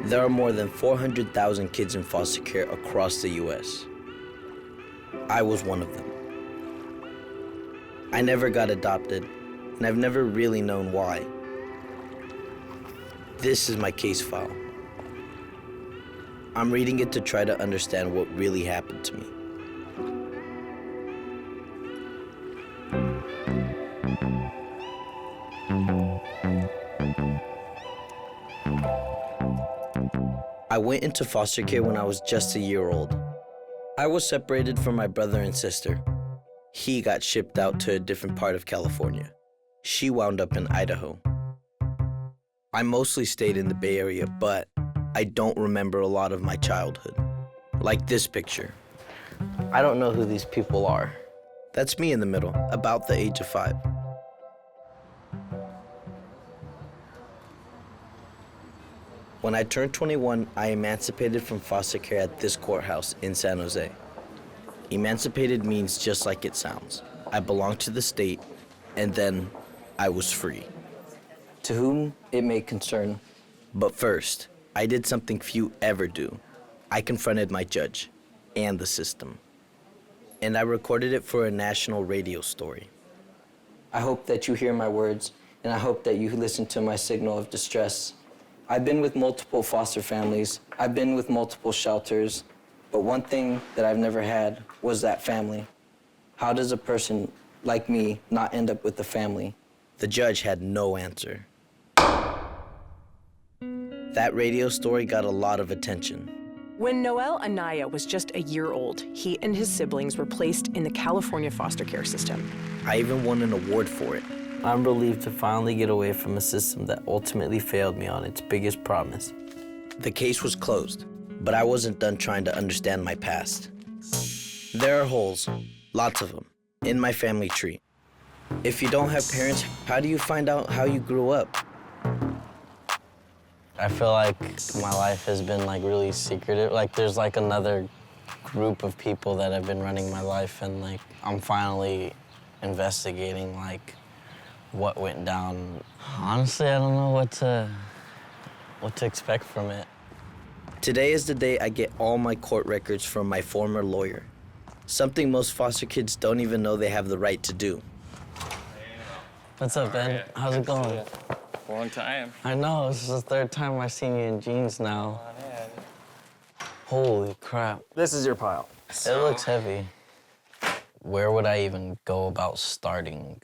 There are more than 400,000 kids in foster care across the U.S. I was one of them. I never got adopted, and I've never really known why. This is my case file. I'm reading it to try to understand what really happened to me. I went into foster care when I was just a year old. I was separated from my brother and sister. He got shipped out to a different part of California. She wound up in Idaho. I mostly stayed in the Bay Area, but I don't remember a lot of my childhood. Like this picture. I don't know who these people are. That's me in the middle, about the age of 5. When I turned 21, I emancipated from foster care at this courthouse in San Jose. Emancipated means just like it sounds. I belonged to the state, and then I was free. To whom it may concern. But first, I did something few ever do. I confronted my judge and the system. And I recorded it for a national radio story. I hope that you hear my words, and I hope that you listen to my signal of distress. I've been with multiple foster families. I've been with multiple shelters. But one thing that I've never had was that family. How does a person like me not end up with a family? The judge had no answer. That radio story got a lot of attention. When Noel Anaya was just a year old, he and his siblings were placed in the California foster care system. I even won an award for it. I'm relieved to finally get away from a system that ultimately failed me on its biggest promise. The case was closed, but I wasn't done trying to understand my past. There are holes, lots of them, in my family tree. If you don't have parents, how do you find out how you grew up? I feel like my life has been really secretive. There's another group of people that have been running my life, and I'm finally investigating what went down. Honestly, I don't know what to expect from it. Today is the day I get all my court records from my former lawyer. Something most foster kids don't even know they have the right to do. What's up, Ben? How's it going? Long time. I know, this is the 3rd time I've seen you in jeans now. Holy crap. This is your pile. It looks heavy. Where would I even go about starting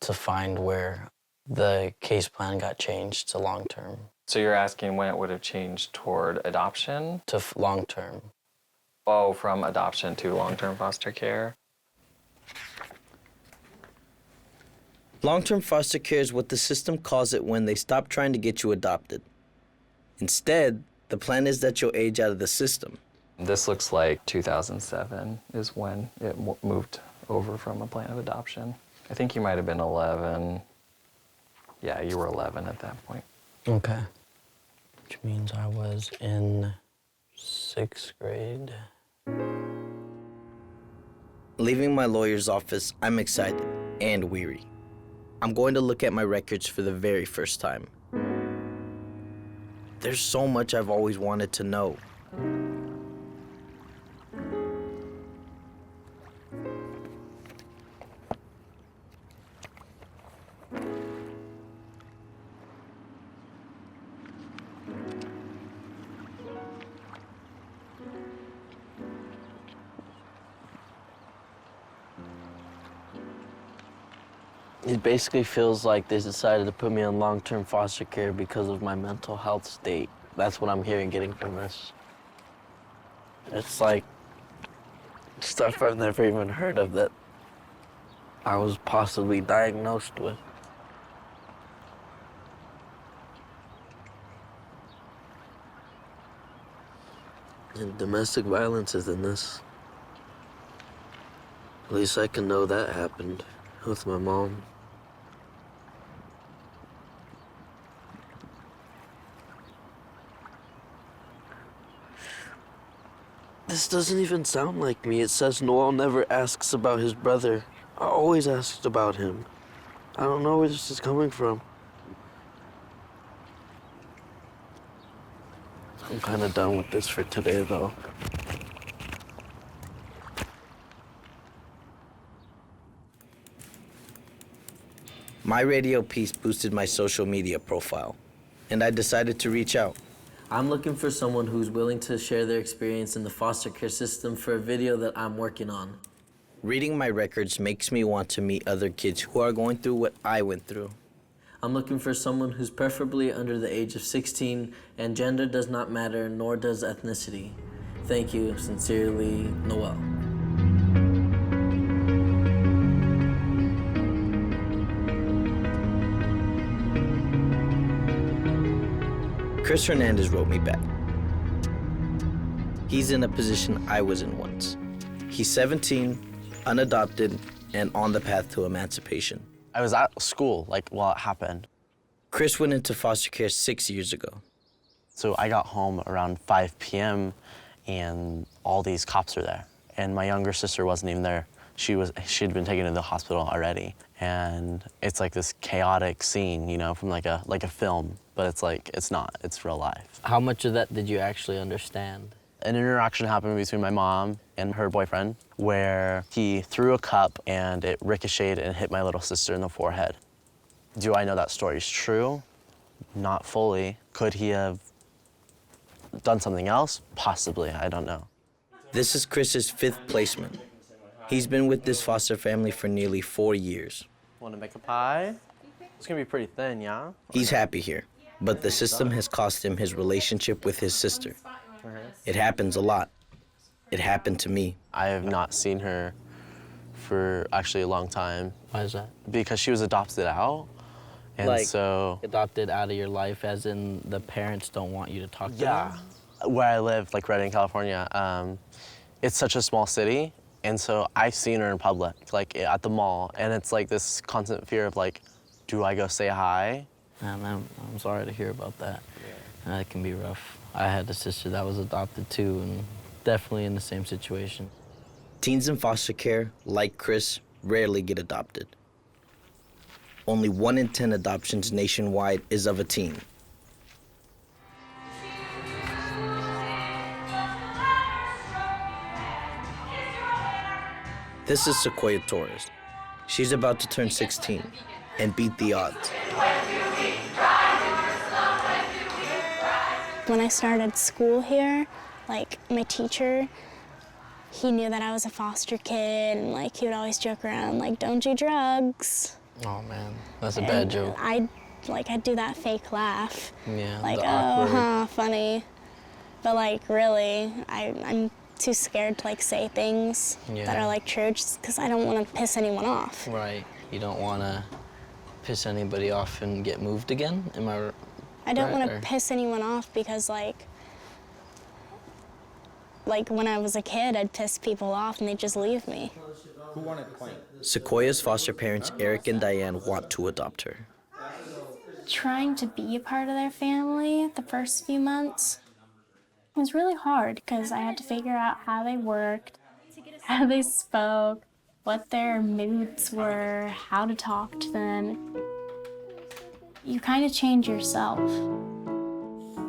to find where the case plan got changed to long-term? So you're asking when it would have changed toward adoption? To long-term. Oh, from adoption to long-term foster care? Long-term foster care is what the system calls it when they stop trying to get you adopted. Instead, the plan is that you'll age out of the system. This looks like 2007 is when it moved over from a plan of adoption. I think you might have been 11. Yeah, you were 11 at that point. Okay. Which means I was in 6th grade. Leaving my lawyer's office, I'm excited and weary. I'm going to look at my records for the very first time. There's so much I've always wanted to know. It basically feels like they decided to put me on long-term foster care because of my mental health state. That's what I'm getting from this. It's like stuff I've never even heard of that I was possibly diagnosed with. And domestic violence is in this. At least I can know that happened with my mom. This doesn't even sound like me. It says Noel never asks about his brother. I always asked about him. I don't know where this is coming from. I'm kind of done with this for today, though. My radio piece boosted my social media profile, and I decided to reach out. I'm looking for someone who's willing to share their experience in the foster care system for a video that I'm working on. Reading my records makes me want to meet other kids who are going through what I went through. I'm looking for someone who's preferably under the age of 16, and gender does not matter, nor does ethnicity. Thank you, sincerely, Noel. Chris Hernandez wrote me back. He's in a position I was in once. He's 17, unadopted, and on the path to emancipation. I was at school, while it happened. Chris went into foster care 6 years ago. So I got home around 5 p.m. and all these cops were there. And my younger sister wasn't even there. She'd been taken to the hospital already. And it's like this chaotic scene, from like a film. But it's not, it's real life. How much of that did you actually understand? An interaction happened between my mom and her boyfriend where he threw a cup and it ricocheted and hit my little sister in the forehead. Do I know that story is true? Not fully. Could he have done something else? Possibly, I don't know. This is Chris's 5th placement. He's been with this foster family for nearly 4 years. Want to make a pie? It's gonna be pretty thin, yeah? He's happy here, but the system has cost him his relationship with his sister. It happens a lot. It happened to me. I have not seen her for actually a long time. Why is that? Because she was adopted out. And so... Adopted out of your life as in the parents don't want you to talk to them? Yeah. Where I live, Redding, California, it's such a small city. And so I've seen her in public, at the mall. And it's this constant fear of do I go say hi? Man, I'm sorry to hear about that. Yeah. That can be rough. I had a sister that was adopted too, and definitely in the same situation. Teens in foster care, like Chris, rarely get adopted. Only 1 in 10 adoptions nationwide is of a teen. This is Sequoia Torres. She's about to turn 16 and beat the odds. When I started school here, my teacher, he knew that I was a foster kid, and he would always joke around, don't do drugs. Oh man, that's a bad joke. I'd do that fake laugh. Yeah, oh, funny. But really, I'm too scared to say things that are true, just because I don't want to piss anyone off. Right, you don't want to piss anybody off and get moved again, am I right? I don't want to piss anyone off because, when I was a kid, I'd piss people off and they'd just leave me. Who wanted point? Sequoia's foster parents, Eric and Diane, want to adopt her. Trying to be a part of their family the first few months was really hard because I had to figure out how they worked, how they spoke, what their moods were, how to talk to them. You kind of change yourself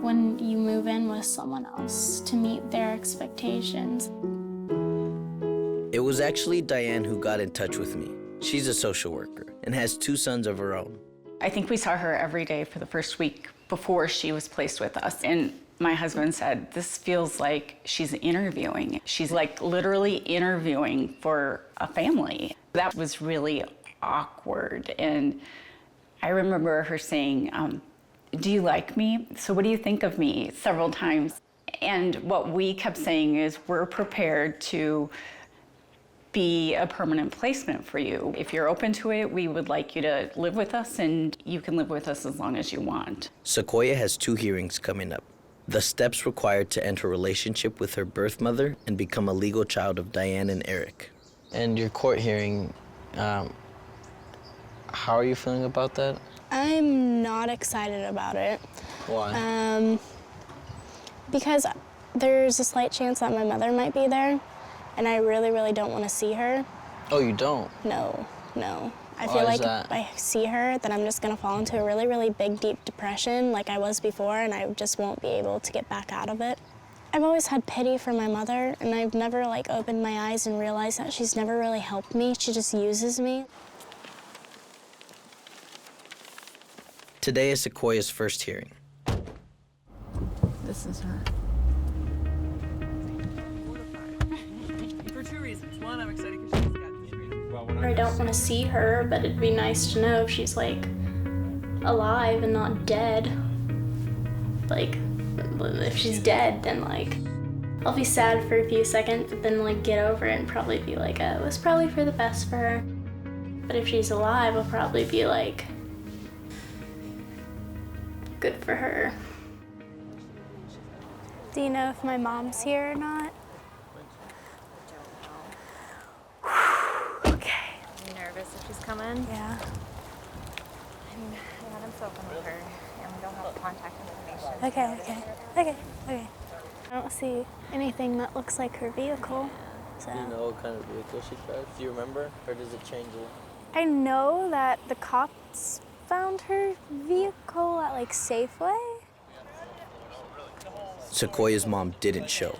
when you move in with someone else to meet their expectations. It was actually Diane who got in touch with me. She's a social worker and has 2 sons of her own. I think we saw her every day for the first week before she was placed with us. And my husband said, this feels like she's interviewing. She's literally interviewing for a family. That was really awkward. And I remember her saying, do you like me? So what do you think of me? Several times. And what we kept saying is, we're prepared to be a permanent placement for you. If you're open to it, we would like you to live with us, and you can live with us as long as you want. Sequoia has 2 hearings coming up. The steps required to enter a relationship with her birth mother and become a legal child of Diane and Eric. And your court hearing, how are you feeling about that? I'm not excited about it. Why? Because there's a slight chance that my mother might be there, and I really, really don't want to see her. Oh, you don't? No. I feel like if I see her, then I'm just gonna fall into a really, really big, deep depression like I was before, and I just won't be able to get back out of it. I've always had pity for my mother, and I've never like opened my eyes and realized that she's never really helped me. She just uses me. Today is Sequoia's first hearing. This is her. For two reasons. One, I'm excited because she's got I don't want to see her, but it'd be nice to know if she's like alive and not dead. Like, if she's dead, then like I'll be sad for a few seconds, but then like get over it and probably be like, oh, it was probably for the best for her. But if she's alive, I'll probably be like, good for her. Do you know if my mom's here or not? Okay. Are you nervous if she's coming? Yeah. I haven't spoken with her, and we don't have contact information. Okay. I don't see anything that looks like her vehicle. So. Do you know what kind of vehicle she drives? Do you remember? Or does it change a lot? I know that the cops found her vehicle at like Safeway. Sequoia's mom didn't show.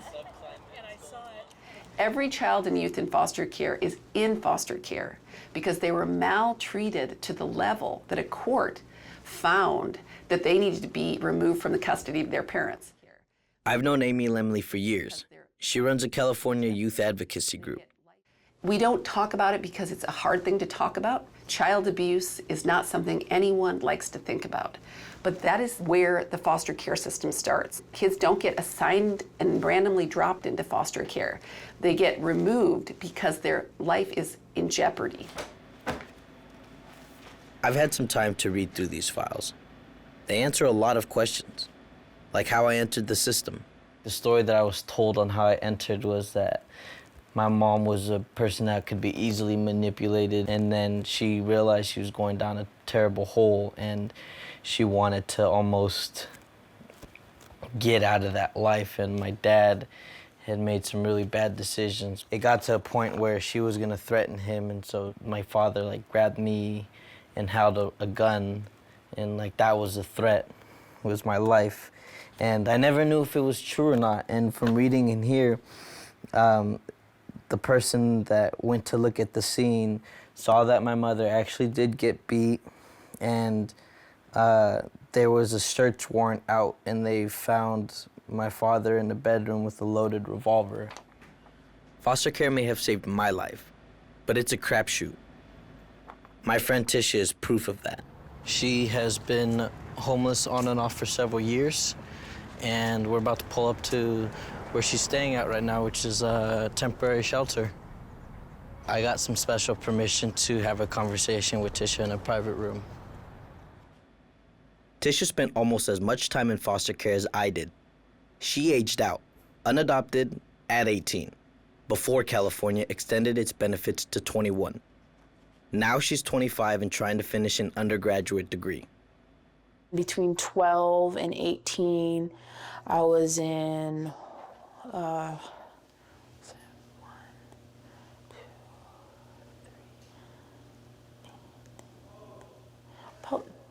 Every child and youth in foster care is in foster care because they were maltreated to the level that a court found that they needed to be removed from the custody of their parents. I've known Amy Lemley for years. She runs a California youth advocacy group. We don't talk about it because it's a hard thing to talk about. Child abuse is not something anyone likes to think about. But that is where the foster care system starts. Kids don't get assigned and randomly dropped into foster care. They get removed because their life is in jeopardy. I've had some time to read through these files. They answer a lot of questions, like how I entered the system. The story that I was told on how I entered was that my mom was a person that could be easily manipulated, and then she realized she was going down a terrible hole, and she wanted to almost get out of that life, and my dad had made some really bad decisions. It got to a point where she was gonna threaten him, and so my father like grabbed me and held a gun, and like that was a threat. It was my life. And I never knew if it was true or not. And from reading in here, the person that went to look at the scene saw that my mother actually did get beat, and there was a search warrant out, and they found my father in the bedroom with a loaded revolver. Foster care may have saved my life, but it's a crapshoot. My friend Tisha is proof of that. She has been homeless on and off for several years, and we're about to pull up to where she's staying at right now, which is a temporary shelter. I got some special permission to have a conversation with Tisha in a private room. Tisha spent almost as much time in foster care as I did. She aged out, unadopted, at 18, before California extended its benefits to 21. Now she's 25 and trying to finish an undergraduate degree. Between 12 and 18, I was in about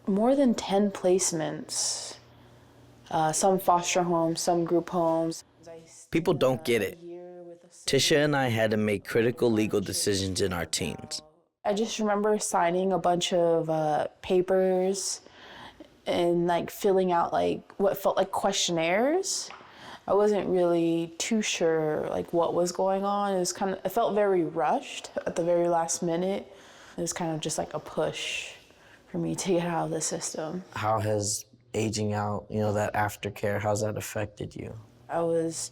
more than 10 placements. Some foster homes, some group homes. People don't get it. Tisha and I had to make critical legal decisions in our teens. I just remember signing a bunch of papers and like filling out like what felt like questionnaires. I wasn't really too sure like what was going on. It felt very rushed at the very last minute. It was kind of just like a push for me to get out of the system. How has aging out, that aftercare, how's that affected you? I was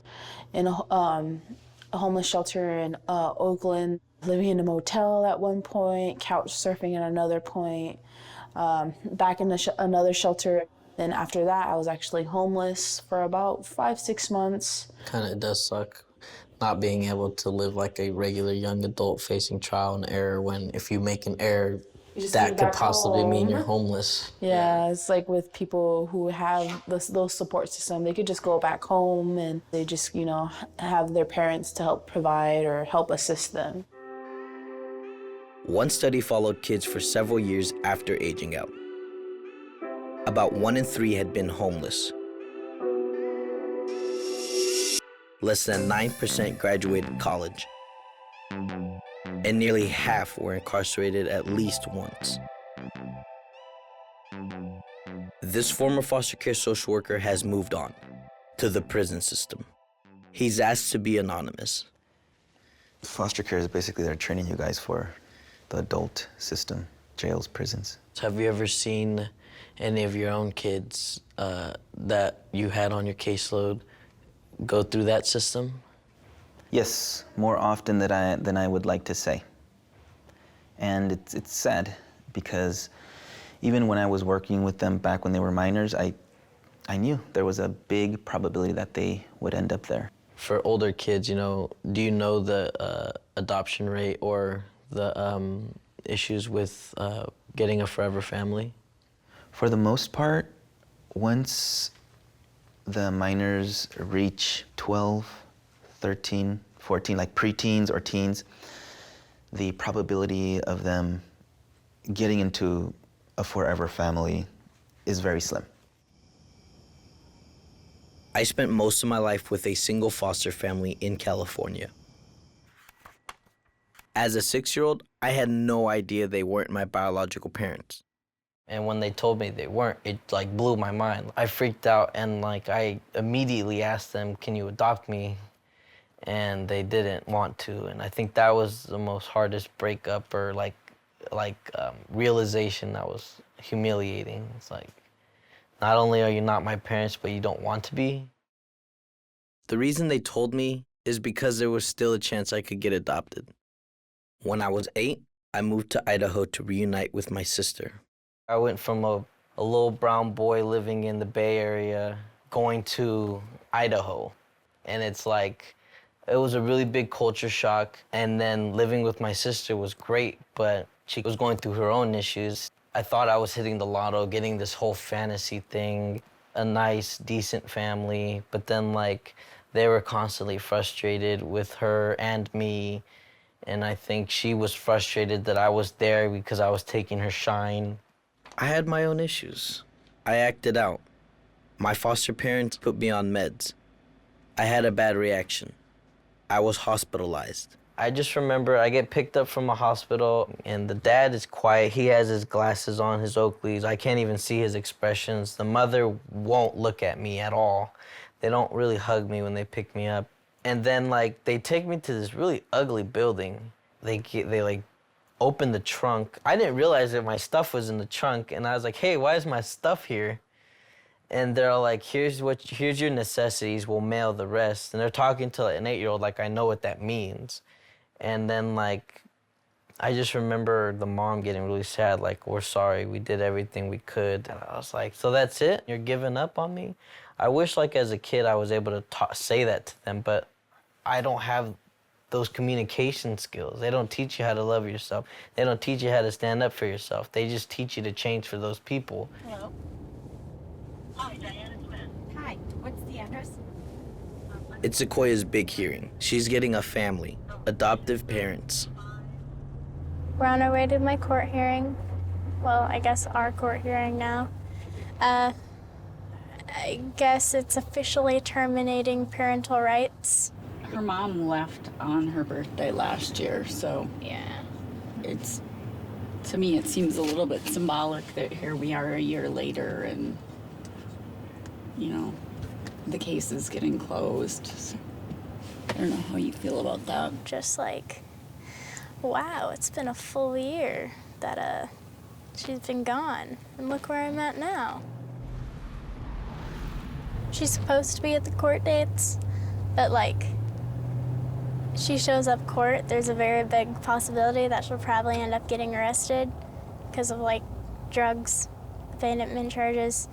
in a homeless shelter in Oakland, living in a motel at one point, couch surfing at another point, back in another shelter. Then after that, I was actually homeless for about 5-6 months. Kind of does suck not being able to live like a regular young adult facing trial and error when if you make an error, that could possibly mean you're homeless. Yeah, it's like with people who have those support system, they could just go back home and they just, have their parents to help provide or help assist them. One study followed kids for several years after aging out. About 1 in 3 had been homeless. Less than 9% graduated college. And nearly half were incarcerated at least once. This former foster care social worker has moved on to the prison system. He's asked to be anonymous. Foster care is basically they're training you guys for the adult system, jails, prisons. Have you ever seen any of your own kids that you had on your caseload go through that system? Yes, more often than I would like to say. And it's sad because even when I was working with them back when they were minors, I knew there was a big probability that they would end up there. For older kids, you know, do you know the adoption rate or the issues with getting a forever family? For the most part, once the minors reach 12, 13, 14, like preteens or teens, the probability of them getting into a forever family is very slim. I spent most of my life with a single foster family in California. As a 6-year-old, I had no idea they weren't my biological parents. And when they told me they weren't, it like blew my mind. I freaked out and like I immediately asked them, can you adopt me? And they didn't want to. And I think that was the most hardest breakup or realization that was humiliating. It's like, not only are you not my parents, but you don't want to be. The reason they told me is because there was still a chance I could get adopted. When I was 8, I moved to Idaho to reunite with my sister. I went from a little brown boy living in the Bay Area going to Idaho. And it's like, it was a really big culture shock. And then living with my sister was great, but she was going through her own issues. I thought I was hitting the lotto, getting this whole fantasy thing, a nice, decent family. But then like, they were constantly frustrated with her and me. And I think she was frustrated that I was there because I was taking her shine. I had my own issues. I acted out. My foster parents put me on meds. I had a bad reaction. I was hospitalized. I just remember I get picked up from a hospital and the dad is quiet. He has his glasses on, his Oakleys. I can't even see his expressions. The mother won't look at me at all. They don't really hug me when they pick me up. And then like they take me to this really ugly building. They like open the trunk. I didn't realize that my stuff was in the trunk and I was like, hey, why is my stuff here? And they're like, here's your necessities, we'll mail the rest. And they're talking to an 8-year-old like I know what that means. And then like, I just remember the mom getting really sad, like, we're sorry, we did everything we could. And I was like, so that's it? You're giving up on me? I wish like as a kid I was able to say that to them, but I don't have those communication skills. They don't teach you how to love yourself. They don't teach you how to stand up for yourself. They just teach you to change for those people. Hello. Hi, Diana Smith. Hi, what's the address? It's Sequoia's big hearing. She's getting a family, adoptive parents. We're on our way to my court hearing. Well, I guess our court hearing now. I guess it's officially terminating parental rights. Her mom left on her birthday last year, so yeah, it's, to me, it seems a little bit symbolic that here we are a year later and, you know, the case is getting closed. So I don't know how you feel about that. Just like, wow, it's been a full year that she's been gone, and look where I'm at now. She's supposed to be at the court dates, but like, she shows up court, there's a very big possibility that she'll probably end up getting arrested because of like drugs, abandonment charges.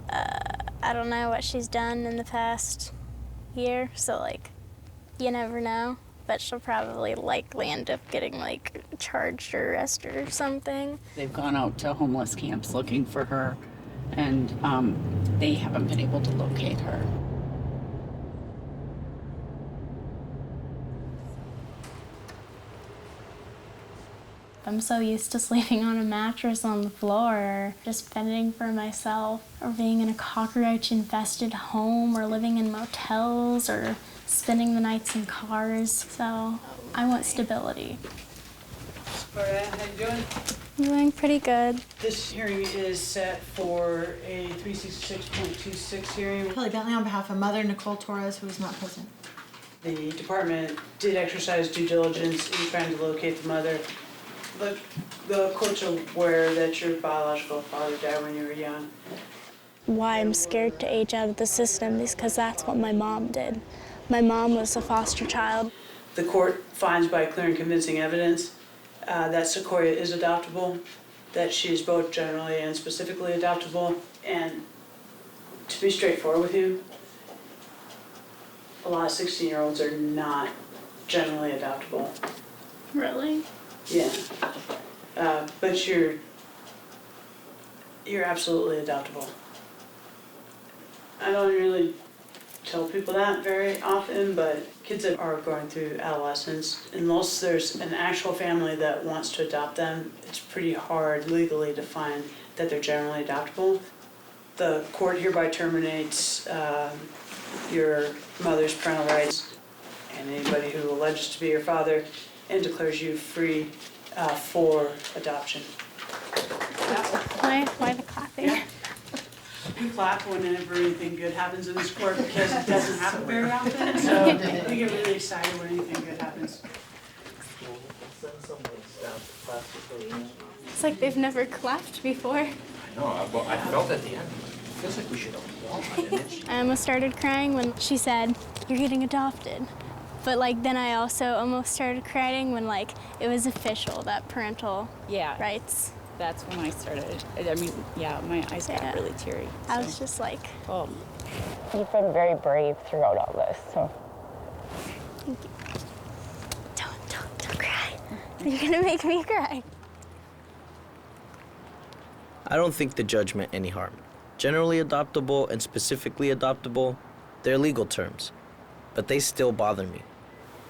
I don't know what she's done in the past year, so like, you never know. But she'll probably likely end up getting like charged or arrested or something. They've gone out to homeless camps looking for her, and they haven't been able to locate her. I'm so used to sleeping on a mattress on the floor, or just fending for myself, or being in a cockroach-infested home, or living in motels, or spending the nights in cars. So I want stability. Victoria, how you doing? I'm doing pretty good. This hearing is set for a 366.26 hearing. Kelly Bentley on behalf of Mother Nicole Torres, who is not present. The department did exercise due diligence in trying to locate the mother. But the court's aware that your biological father died when you were young. Why I'm scared to age out of the system is because that's what my mom did. My mom was a foster child. The court finds by clear and convincing evidence that Sequoia is adoptable, that she is both generally and specifically adoptable. And to be straightforward with you, a lot of 16-year-olds are not generally adoptable. Really? Yeah. But you're absolutely adoptable. I don't really tell people that very often, but kids that are going through adolescence, unless there's an actual family that wants to adopt them, it's pretty hard legally to find that they're generally adoptable. The court hereby terminates your mother's parental rights and anybody who alleges to be your father, and declares you free for adoption. Why the clapping? Yeah. We clap whenever anything good happens in this court because it doesn't happen very often. So we get really excited when anything good happens. It's like they've never clapped before. I know, but I felt at the end. It feels like we should applaud. I almost started crying when she said, "You're getting adopted." But like then I also almost started crying when like it was official, that parental rights. That's when I started. I mean, yeah, my eyes got really teary. I was just like, oh. You've been very brave throughout all this, so. Thank you. Don't cry. You're gonna make me cry. I don't think the judge meant any harm. Generally adoptable and specifically adoptable, they're legal terms, but they still bother me.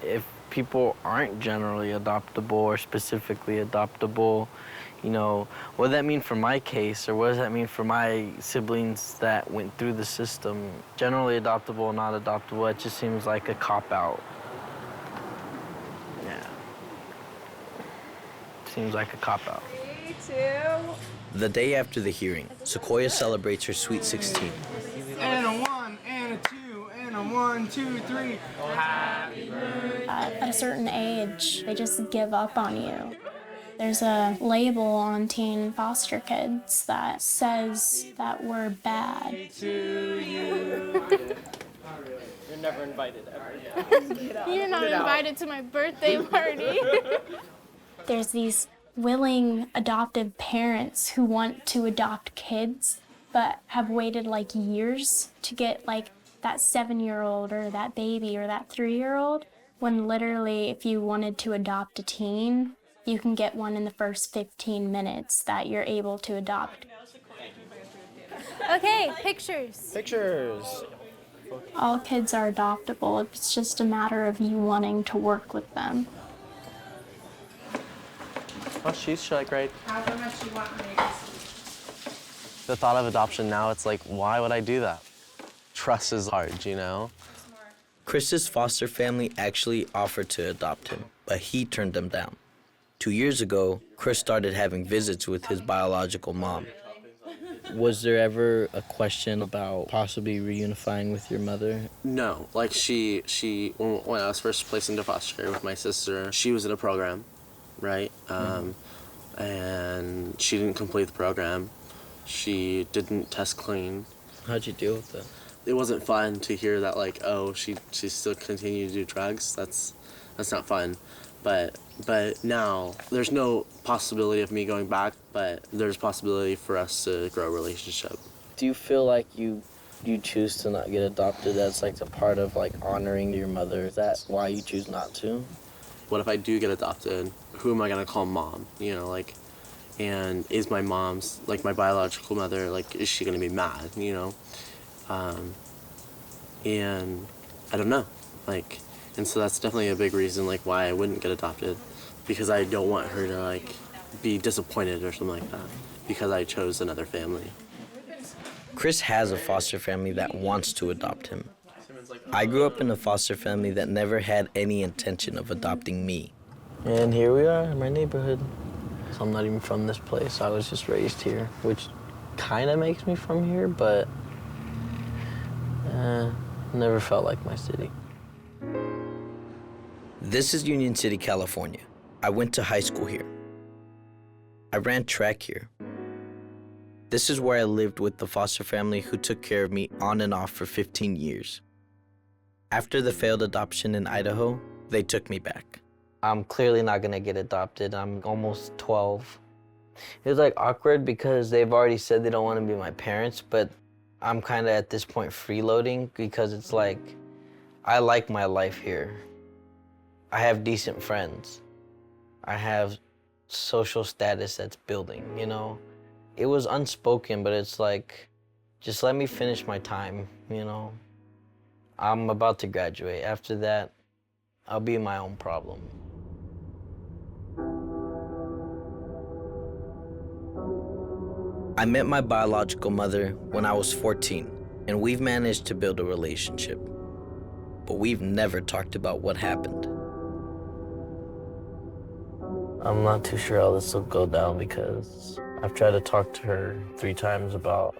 If people aren't generally adoptable or specifically adoptable, you know, what does that mean for my case, or what does that mean for my siblings that went through the system? Generally adoptable, not adoptable, it just seems like a cop-out. Yeah. Seems like a cop-out. 3, 2. The day after the hearing, Sequoia celebrates her Sweet 16. And a 1, and a 2, and a 1, 2, 3. Happy birthday. At a certain age, they just give up on you. There's a label on teen foster kids that says that we're bad. You're never invited ever. You're not invited to my birthday party. There's these willing adoptive parents who want to adopt kids, but have waited like years to get like that 7-year-old or that baby or that 3-year-old, when literally if you wanted to adopt a teen, you can get one in the first 15 minutes that you're able to adopt. Okay, pictures. Pictures. All kids are adoptable. It's just a matter of you wanting to work with them. Oh, she's like right. However much you want, Megan. The thought of adoption now, it's like, why would I do that? Trust is hard, you know? Chris's foster family actually offered to adopt him, but he turned them down. 2 years ago, Chris started having visits with his biological mom. Was there ever a question about possibly reunifying with your mother? No, like she when I was first placed into foster care with my sister, she was in a program, right? And she didn't complete the program. She didn't test clean. How'd you deal with that? It wasn't fun to hear that, like, oh, she still continued to do drugs. That's not fun. But now there's no possibility of me going back, but there's possibility for us to grow a relationship. Do you feel like you choose to not get adopted? That's like a part of like honoring your mother. Is that why you choose not to? What if I do get adopted? Who am I gonna call mom? You know, like, and is my mom's, like my biological mother, like, is she gonna be mad? You know, and I don't know, like. And so that's definitely a big reason, like, why I wouldn't get adopted. because I don't want her to like be disappointed or something like that because I chose another family. Chris has a foster family that wants to adopt him. I grew up in a foster family that never had any intention of adopting me. And here we are in my neighborhood. So I'm not even from this place. I was just raised here, which kind of makes me from here, but never felt like my city. This is Union City, California. I went to high school here. I ran track here. This is where I lived with the foster family who took care of me on and off for 15 years. After the failed adoption in Idaho, they took me back. I'm clearly not gonna get adopted. I'm almost 12. It was like awkward because they've already said they don't want to be my parents, but I'm kind of at this point freeloading because it's like, I like my life here. I have decent friends. I have social status that's building, you know? It was unspoken, but it's like, just let me finish my time, you know? I'm about to graduate. After that, I'll be my own problem. I met my biological mother when I was 14, and we've managed to build a relationship. But we've never talked about what happened. I'm not too sure how this will go down because I've tried to talk to her 3 times about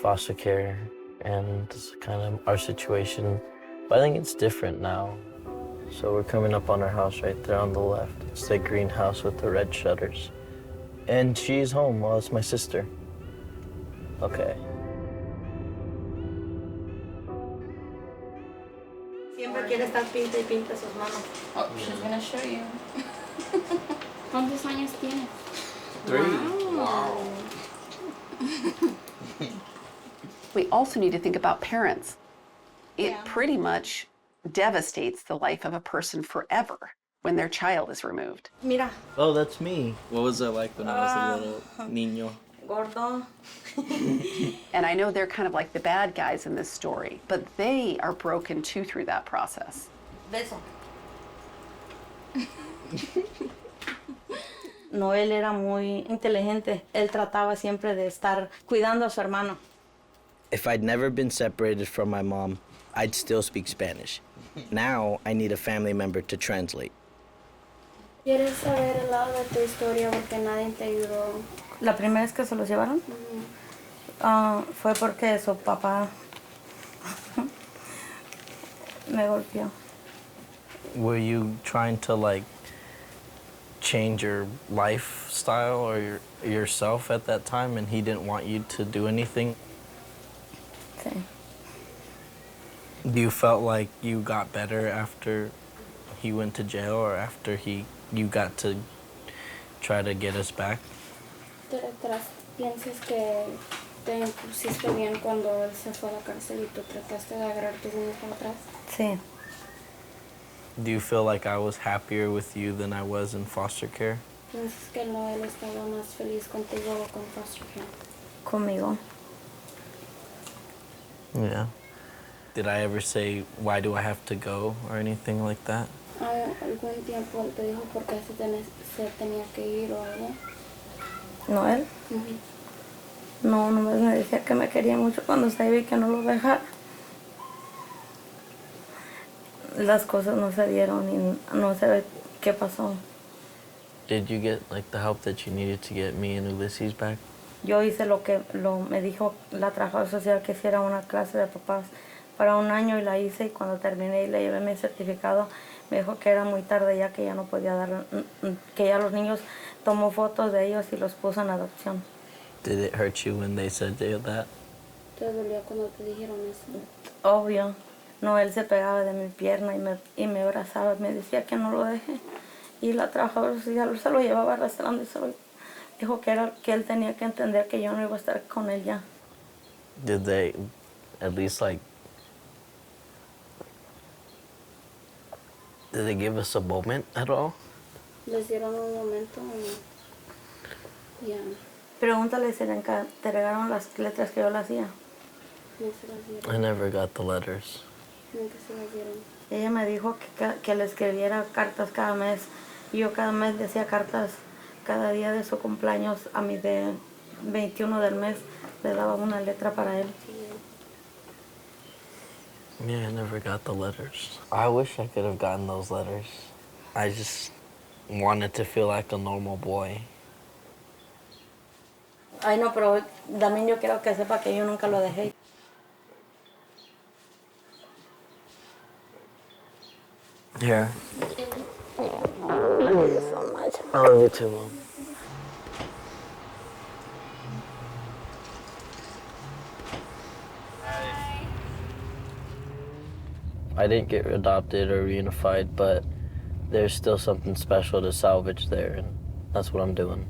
foster care and kind of our situation, but I think it's different now. So we're coming up on our house right there on the left. It's the green house with the red shutters. And she's home. Well, it's my sister. Okay. Siempre quiere estar pinta y pinta sus manos. Oh, she's gonna show you. ¿Cuántos años tienes? 3. Wow. We also need to think about parents. It pretty much devastates the life of a person forever when their child is removed. Mira. Oh, that's me. What was it like when I was a little niño? Gordo. And I know they're kind of like the bad guys in this story, but they are broken too through that process. Beso. Noel era muy inteligente. Él trataba siempre de estar cuidando a su hermano. If I'd never been separated from my mom, I'd still speak Spanish. Now I need a family member to translate. ¿Quieres saber el lado de tu historia porque nadie te ayudó? La primera vez que se los llevaron fue porque su papá me golpeó. Were you trying to like change your lifestyle or yourself at that time and he didn't want you to do anything? Sí. Do you felt like you got better after he went to jail or after you got to try to get us back? ¿Piensas que te impusiste bien cuando él se fue a la cárcel y tú trataste de agarrar tus niños para atrás? Sí. Do you feel like I was happier with you than I was in foster care? ¿Piensas que Noel estaba más feliz contigo o con foster care? Conmigo. Yeah. Did I ever say, why do I have to go or anything like that? ¿Algún tiempo él te dijo por qué se tenía que ir o algo? ¿Noel? No, nomás me decía que me quería mucho cuando se iba y que no lo dejara. Las cosas no se dieron y no sé qué pasó. Did you get like the help that you needed to get me and Ulysses back? Yo hice lo que me dijo la trabajadora social que hiciera una clase de papás para un año y la hice y cuando terminé y le llevé mi certificado me dijo que era muy tarde ya que ya no podía dar, que ya los niños tomó fotos de ellos y los puso en adopción. Did it hurt you when they said that? ¿Te dolió cuando te dijeron eso? Obvio. No, él se pegaba de mi pierna y me abrazaba y me decía que no lo deje. Y la trabajadora social se lo llevaba arrastrando y se lo dijo que él tenía que entender que yo no iba a estar con él ya. Did they at least like, did they give us a moment at all? ¿Les dieron un momento? Ya. Pregúntale si le entregaron las letras que yo le hacía. No se las dieron. I never got the letters. Nunca se las dieron. Ella me dijo que le escribiera cartas cada mes Y yo cada mes decía cartas, cada día de su cumpleaños, a mi de 21 del mes, le daba una letra para él. Yeah, I never got the letters. I wish I could have gotten those letters. I just wanted to feel like a normal boy. Ay, no, pero también yo quiero que sepa que yo nunca lo dejé. Yeah. I love you so much. I love you too, Mom. I didn't get adopted or reunified, but there's still something special to salvage there, and that's what I'm doing.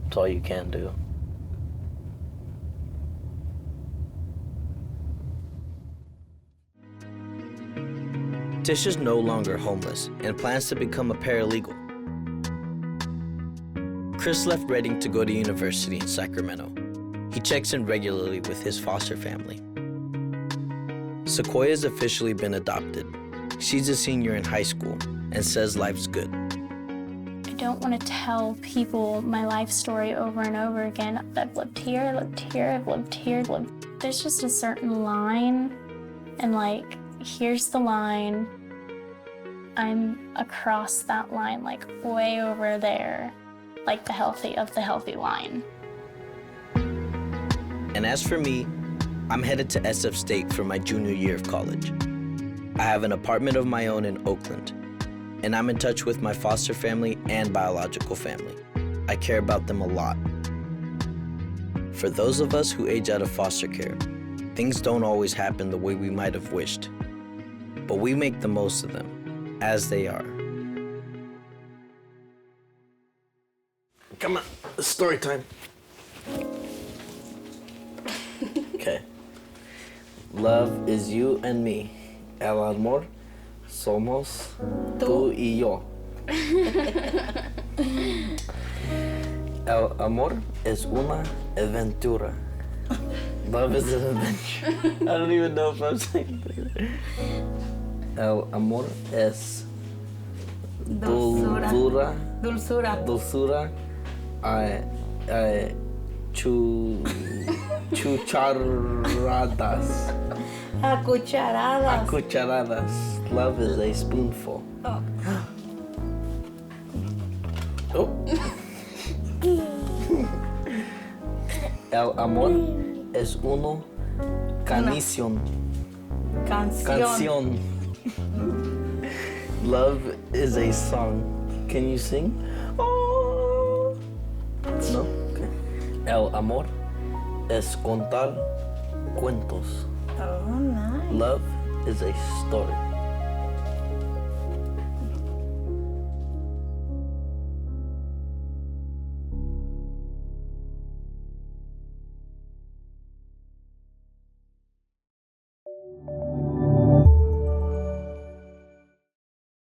It's all you can do. Tish is no longer homeless and plans to become a paralegal. Chris left Reading to go to university in Sacramento. He checks in regularly with his foster family. Sequoia's officially been adopted. She's a senior in high school and says life's good. I don't want to tell people my life story over and over again. I've lived here, I've lived here, I've lived here, I've lived. There's just a certain line, and like, here's the line. I'm across that line, like way over there, like the healthy line. And as for me, I'm headed to SF State for my junior year of college. I have an apartment of my own in Oakland, and I'm in touch with my foster family and biological family. I care about them a lot. For those of us who age out of foster care, things don't always happen the way we might have wished, but we make the most of them as they are. Come on, it's story time. Okay. Love is you and me. El amor somos tú y yo. El amor es una aventura. Love is an adventure. I don't even know if I'm saying it. El amor es dulzura. Dulzura. Cucharadas. A cucharadas. A cucharadas. Love is a spoonful. Oh. Oh. El amor es una canción. Canción. Love is a song. Can you sing? Oh. No? Okay. El amor es contar cuentos. Oh, nice. Love is a story.